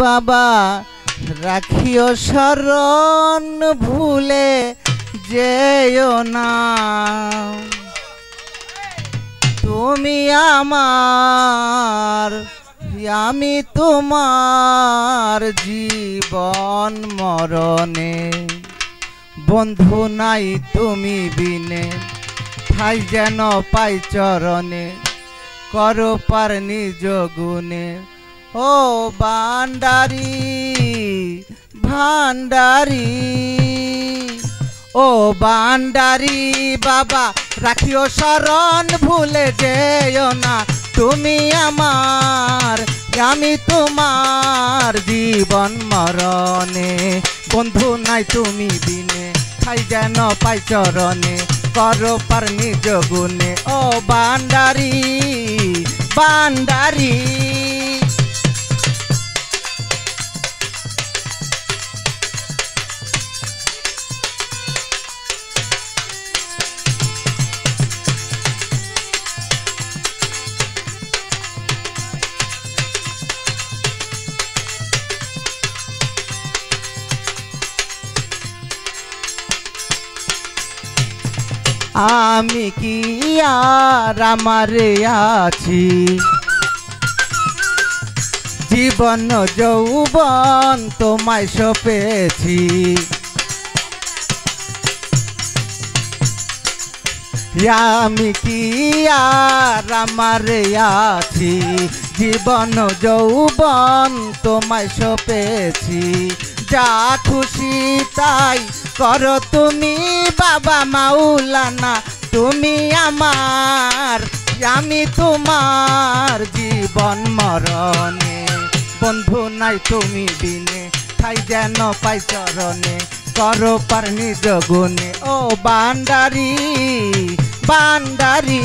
বাবা রাখিও শরণ ভুলে যেও না, তুমি আমার আমি তোমার জীবন মরণে। বন্ধু নাই তুমি বিনে ঠাই যেন পাই চরণে, করো পার নিজ গুণে। ও ভান্ডারি ভান্ডারি, ও ভান্ডারি বাবা রাখিও শরণ ভুলে যেও না, তুমি আমার আমি তোমার জীবন মরণে। বন্ধু নাই তুমি বিনে ঠাই যেন পাই চরণে, করো পার নিজ গুণে। ও ভান্ডারি ভান্ডারি, আমি কি আর আমারে আছি, জীবন যৌবন তোমায় সপেছি। আমি কি আর আমারে আছি, জীবন যৌবন তোমায় সপেছি। যা খুশি তাই করো তুমি বাবা মাওলানা, তুমি আমার আমি তোমার জীবন মরণে। বন্ধু নাই তুমি বিনে ঠাই যেন পাই চরণে, করো পার নিজ গুণে। ও ভান্ডারি ভান্ডারি,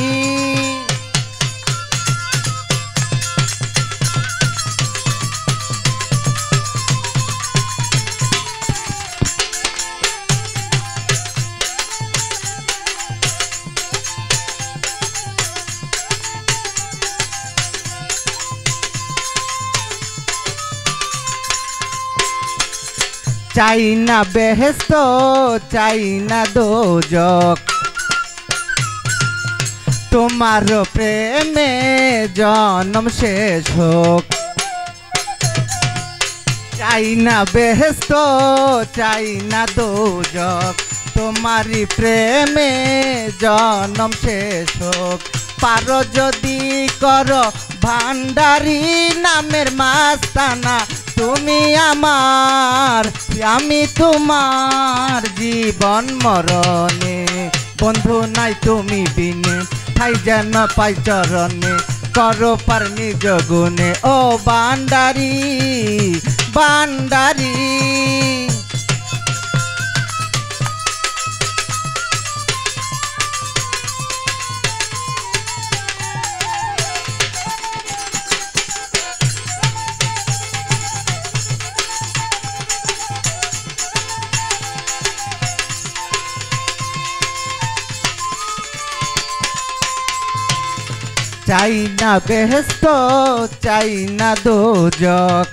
চাই না বেহেশত চাই না দোজক, তোমার প্রেমে জন্ম শেষ হোক। চাই না বেহেশত চাই না দোজক, তোমারি প্রেমে জন্ম শেষ হোক। পারো যদি করো ভান্ডারি নামের মাস্তানা, তুমি আমার আমি তোমার জীবন মরণে। বন্ধু নাই তুমি বিনে ঠাই যেন পাই চরণে, করো পার নিজ গুণে। ও ভান্ডারি ভান্ডারি, চাই না বেহেশত চাই না দোজক,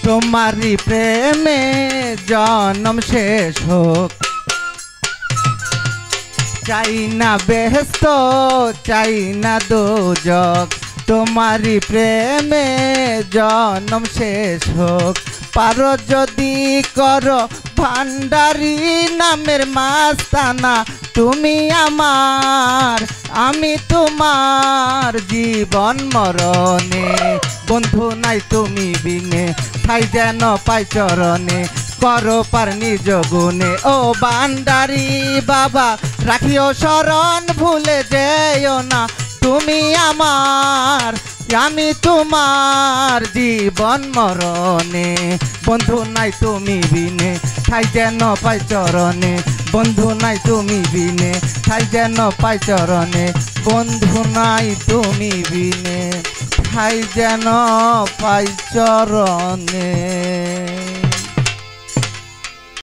তোমারি প্রেমে জন্ম শেষ হোক। চাই না বেহেশত চাই না দোজক, তোমারি প্রেমে জন্ম শেষ হোক। পারো যদি করো ভান্ডারি নামের মাস্তানা, তুমি আমার আমি তোমার জীবন মরণে। বন্ধু নাই তুমি বিনে ঠাই যেন পাই চরণে, করো পার নিজ গুণে। ও ভান্ডারি বাবা রাখিও শরণ ভুলে যেও না, তুমি আমার আমি তোমার জীবন মরণে। বন্ধু নাই তুমি বিনে ঠাই যেন পাই চরণে, বন্ধু নাই তুমি বিনে ঠাই যেন পাই চরণে। বন্ধু নাই তুমি বিনে ঠাই যেন পাই চরণে।